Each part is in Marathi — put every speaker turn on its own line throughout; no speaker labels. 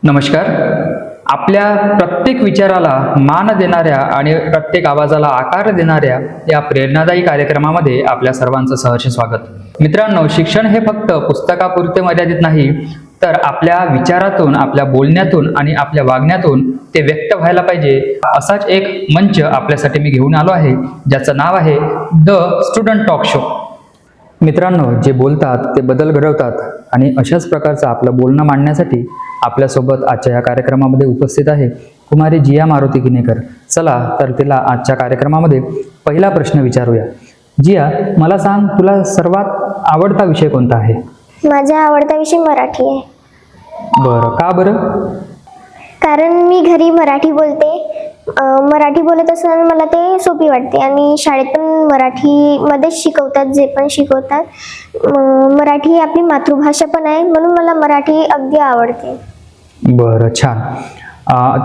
नमस्कार. आपल्या प्रत्येक विचाराला मान देणाऱ्या आणि प्रत्येक आवाजाला आकार देणाऱ्या या प्रेरणादायी कार्यक्रमामध्ये आपल्या सर्वांचं सहर्ष स्वागत. मित्रांनो, शिक्षण हे फक्त पुस्तकापुरते मर्यादित नाही, तर आपल्या विचारातून, आपल्या बोलण्यातून आणि आपल्या वागण्यातून ते व्यक्त व्हायला पाहिजे. असाच एक मंच आपल्यासाठी मी घेऊन आलो आहे, ज्याचं नाव आहे द स्टुडंट टॉक शो. मित्रांनो, जे बोलतात ते बदल घडवतात आणि अशाच प्रकारचं आपलं बोलणं मांडण्यासाठी आपल्यासोबत आजच्या या कार्यक्रमामध्ये उपस्थित आहे कुमारी जिया मारुती किनेकर. चला तर तिला आजच्या कार्यक्रमामध्ये पहिला प्रश्न विचारूया. जिया, मला सांग, तुला सर्वात आवडता विषय कोणता आहे?
माझा आवडता विषय मराठी आहे.
बरं, का बरं?
कारण मी घरी मराठी बोलते. मराठी बोलत असताना मला ते सोपी वाटते आणि शाळेत पण मराठीमध्येच शिकवतात, जे पण शिकवतात. मराठी ही आपली मातृभाषा पण आहे, म्हणून मला मराठी अगदी आवडते.
बरं, छान.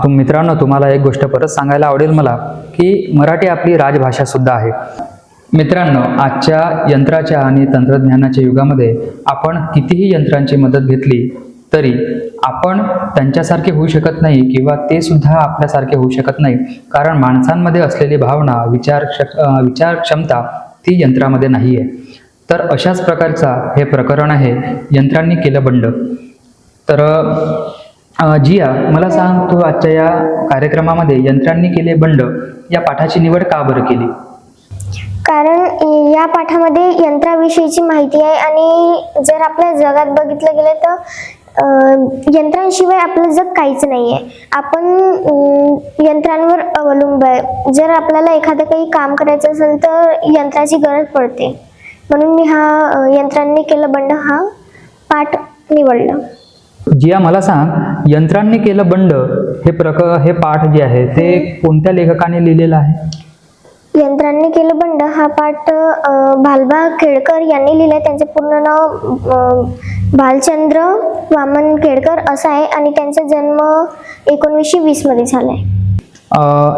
मित्रांनो, तुम्हाला एक गोष्ट परत सांगायला आवडेल मला की मराठी आपली राजभाषा सुद्धा आहे. मित्रांनो, आजच्या यंत्राच्या आणि तंत्रज्ञानाच्या युगामध्ये आपण कितीही यंत्रांची मदत घेतली तरी आपण त्यांच्यासारखे होऊ शकत नाही किंवा ते सुद्धा आपल्यासारखे होऊ शकत नाही, कारण माणसांमध्ये असलेली भावना, विचार क्षमता ती यंत्रामध्ये नाही आहे. तर अशाच प्रकारचा हे प्रकरण आहे यंत्रांनी केलं बंड. तर जिया, मला सांग, तू आजच्या या कार्यक्रमामध्ये यंत्रांनी केले बंड या पाठाची निवड का बरं केली?
कारण या पाठामध्ये यंत्राविषयीची माहिती आहे आणि जर आपल्या जगात बघितलं गेलं तर यंत्रांशिवाय आपलं जग काहीच नाही आहे. आपण यंत्रांवर अवलंबून आहे. जर आपल्याला एखादं काही काम करायचं असेल तर यंत्राची गरज पडते, म्हणून मी हा यंत्रांनी केलं बंड हा पाठ निवडला.
जिया, मला सांग, यंत्रांनी केलं बंड हे पाठ जे आहे ते कोणत्या लेखकाने लिहिलेलं आहे?
यंत्रांनी केलं बंड हा पाठ भालबा केळकर यांनी लिहिलाय. त्यांचे पूर्ण नाव भालचंद्र वामन केळकर असं आहे आणि त्यांचा जन्म 1920 मध्ये झालाय.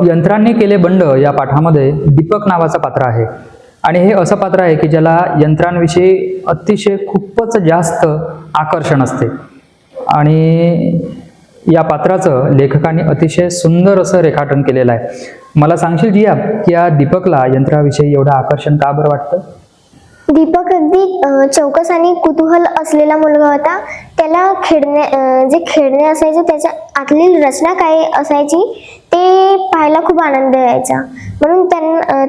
यंत्रांनी केले बंड या पाठामध्ये दीपक नावाचं पात्र आहे आणि हे असं पात्र आहे की ज्याला यंत्रांविषयी अतिशय खूपच जास्त आकर्षण असते आणि या पात्राचं लेखकाने अतिशय सुंदर असं रेखाटन केलेलं आहे. मला सांगशील जिया की या दीपकला यंत्राविषयी एवढं आकर्षण का बरं वाटतं?
दीपक अगदी चौकस आणि कुतूहल असलेला मुलगा होता. त्याला जे खेळणे असायचे त्याच्या आतली रचना काय असायची ते पाहायला खूप आनंद यायचा, म्हणून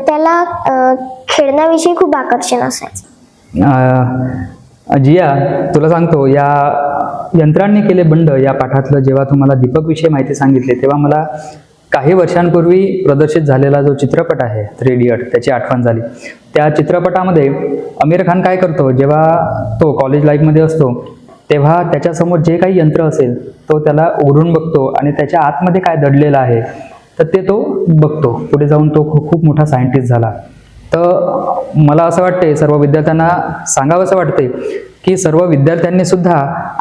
त्याला खेळण्याविषयी खूप आकर्षण असायचं.
जिया, तुला सांगतो, या यंत्रांनी केले बंड या पाठातलं जेव्हा तुम्हाला दीपकविषयी माहिती सांगितली तेव्हा मला काही वर्षांपूर्वी प्रदर्शित झालेला जो चित्रपट आहे 3 इडियट त्याची आठवण झाली. त्या चित्रपटामध्ये आमिर खान काय करतो, जेव्हा तो कॉलेज लाईफमध्ये असतो तेव्हा त्याच्यासमोर जे काही यंत्र असेल तो त्याला उघडून बघतो आणि त्याच्या आतमध्ये काय दडलेलं आहे तर ते तो बघतो. पुढे जाऊन तो खूप मोठा सायंटिस्ट झाला. तर मला असं वाटते, सर्व विद्यार्थ्यांना सांगावंसं वाटते की सर्व विद्यार्थ्यांनी सुद्धा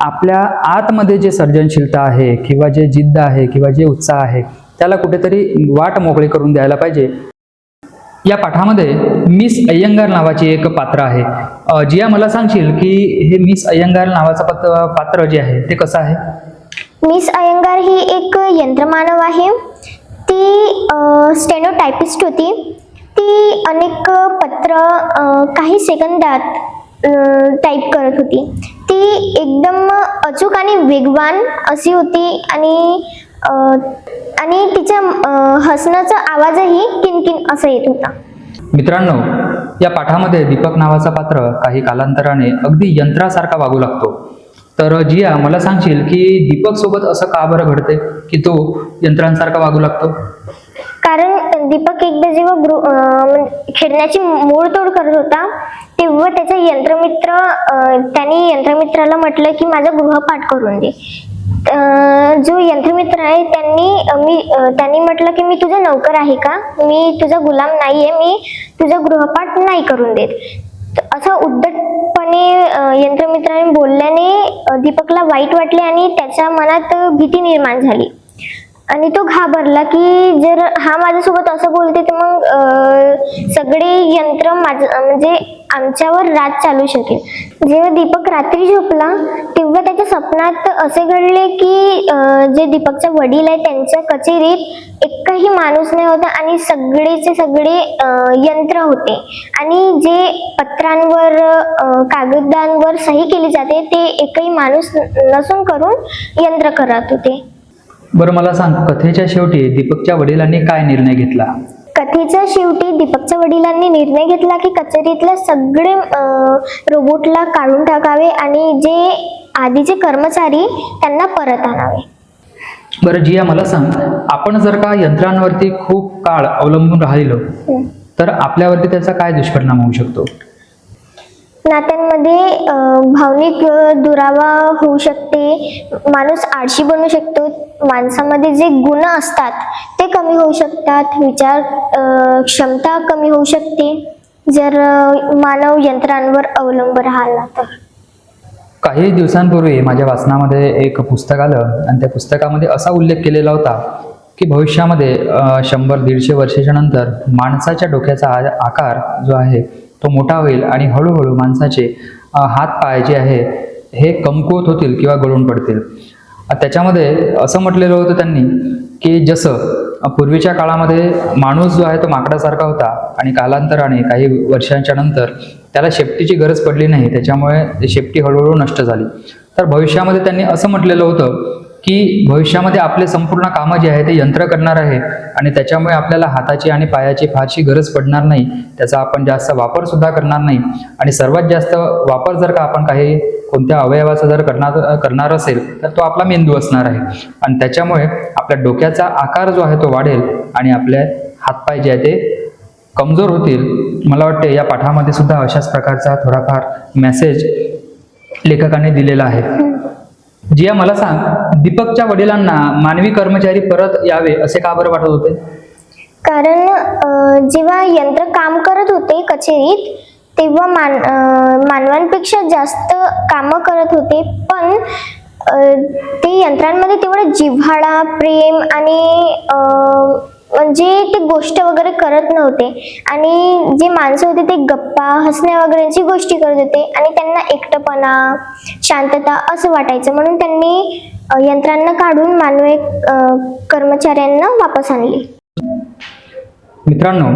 आपल्या आतमध्ये जे सर्जनशीलता आहे किंवा जे जिद्द आहे किंवा जे उत्साह आहे त्याला कुठेतरी वाट मोकळी करून द्यायला पाहिजे. या पाठामध्ये मिस अय्यंगार नावाची एक पात्र आहे. जिया, मला सांगशील की हे मिस अय्यंगार नावाचं पात्र जे आहे ते कसं आहे?
मिस अय्यंगार ही एक यंत्रमानव आहे. ती स्टेनोटायपिस्ट होती. ती अनेक पत्र काही सेकंदात टाईप करत होती. ती एकदम अचूक आणि वेगवान अशी होती आणि तिच्या हसण्याचा आवाजही किनकिन असा येत होता.
मित्रांनो, या पाठामध्ये दीपक नावाचा पात्र काही कालांतराने अगदी यंत्रासारखा वागू लागतो. तर जिया, मला सांगशील की दीपक सोबत असं का बरं घडते की तो यंत्रांसारखा वागू लागतो?
कारण दीपक एकदा जेव्हा खेळण्याची मोडतोड करत होता तेव्हा त्याचा त्यांनी यंत्रमित्राला म्हटलं की माझा गृहपाठ करून दे. जो यंत्रमित्र आहे त्यांनी म्हटलं की मी तुझा नौकर आहे का, मी तुझा गुलाम नाहीये, मी तुझा गृहपाठ नाही करून देत. असं उद्धटपणे यंत्रमित्राने बोलल्याने दीपकला वाईट वाटले आणि त्याच्या मनात भीती निर्माण झाली. आणि तो घाबरला की जर हा माझ्यासोबत असं बोलते तर मग सगळे यंत्र म्हणजे आमच्यावर राज चालू शकेल. जेव्हा दीपक रात्री झोपला तेव्हा त्याच्या स्वप्नात असे घडले की जे दीपकचे वडील आहे त्यांच्या कचेरीत एकही माणूस नाही होता आणि सगळेचे सगळे यंत्र होते आणि जे पत्रांवर कागदांवर सही केली जाते ते एकही माणूस नसून करून यंत्र करत होते.
बरं मला सांग, कथेच्या शेवटी दीपकच्या वडिलांनी काय निर्णय घेतला?
कथेच्या शेवटी दीपकच्या वडिलांनी निर्णय घेतला की कचेरीतल्या सगळे रोबोटला काढून टाकावे आणि जे आधीचे कर्मचारी त्यांना परत आणावे.
बरं जिया, मला सांग, आपण जर का यंत्रांवरती खूप काळ अवलंबून राहिलो तर आपल्यावरती त्याचा काय दुष्परिणाम होऊ शकतो?
नात्यांमध्ये भावनिक दुरावा होऊ शकते, माणूस आळशी बनू शकतो, माणसामध्ये जे गुण असतात ते कमी होऊ शकतात, विचार क्षमता कमी होऊ शकते जर मानव यंत्रांवर अवलंबून राहिला तर.
काही दिवसांपूर्वी माझ्या वाचनामध्ये एक पुस्तक आलं आणि त्या पुस्तकामध्ये असा उल्लेख केलेला होता की भविष्यामध्ये 100-150 वर्षाच्या नंतर माणसाच्या डोक्याचा आकार जो आहे तो मोठा होईल आणि हळूहळू माणसाचे हात पाय जे आहे हे कमकुवत होतील किंवा गळून पडतील. त्याच्यामध्ये असं म्हटलेलं होतं त्यांनी की जसं पूर्वीच्या काळामध्ये माणूस जो आहे तो माकडासारखा होता आणि कालांतराने काही वर्षांच्या नंतर त्याला शेपटीची गरज पडली नाही, त्याच्यामुळे शेपटी हळूहळू नष्ट झाली. तर भविष्यामध्ये त्यांनी असं म्हटलेलं होतं की भविष्यामध्ये आपले संपूर्ण कामं जे आहे ते यंत्र करणार आहे आणि त्याच्यामुळे आपल्याला हाताची आणि पायाची फारशी गरज पडणार नाही, त्याचा आपण जास्त वापर सुद्धा करणार नाही आणि सर्वात जास्त वापर जर का आपण काही कोणत्या अवयवाचा जर करणार असेल तर तो आपला मेंदू असणार आहे आणि त्याच्यामुळे आपल्या डोक्याचा आकार जो आहे तो वाढेल आणि आपले हातपाय जे आहे ते कमजोर होतील. मला वाटते या पाठामध्ये सुद्धा अशाच प्रकारचा थोडाफार मेसेज लेखकाने दिलेला आहे. जिया, मला सांग, दीपकच्या वडिलांना मानवी कर्मचारी परत यावे असे का बरं वाटत होते?
कारण जेव्हा यंत्र काम करत होते कचेरीत तेव्हा मानवांपेक्षा जास्त कामं करत होते, पण ते यंत्रांमध्ये तेवढं जिव्हाळा, प्रेम आणि म्हणजे ते गोष्ट वगैरे करत नव्हते आणि जे माणसं होते ते गप्पा, हसण्या वगैरेची गोष्टी करत होते आणि त्यांना एकटेपणा, शांतता असं वाटायचं, म्हणून त्यांनी यंत्रांना काढून मानवी कर्मचाऱ्यांना वापस आणले.
मित्रांनो,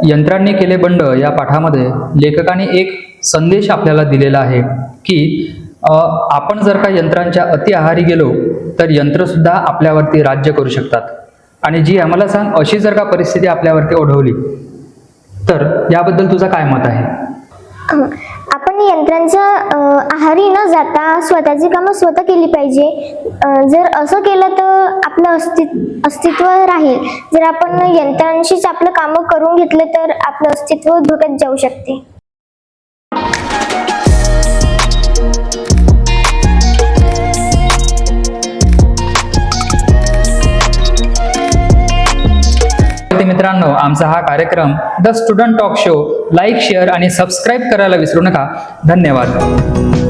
यंत्रांनी केले बंड या पाठामध्ये लेखकाने एक संदेश आपल्याला दिलेला आहे की आपण जर का यंत्रांच्या अति आहारी गेलो तर यंत्रसुद्धा आपल्यावरती राज्य करू शकतात. आणि जी आम्हाला सांग, अशी जर का परिस्थिती आपल्यावरती ओढवली तर याबद्दल तुझं काय मत आहे?
आपण यंत्रांच्या आहारी न जाता स्वतःची कामं स्वतः केली पाहिजे. जर असं केलं तर आपलं अस्तित्व राहील. जर आपण यंत्रांशीच आपलं कामं करून घेतलं तर आपलं अस्तित्व धोक्यात जाऊ शकते.
मित्रांनो, आमचा हा कार्यक्रम the student talk show like, share आणि सबस्क्राईब करायला विसरू नका. धन्यवाद.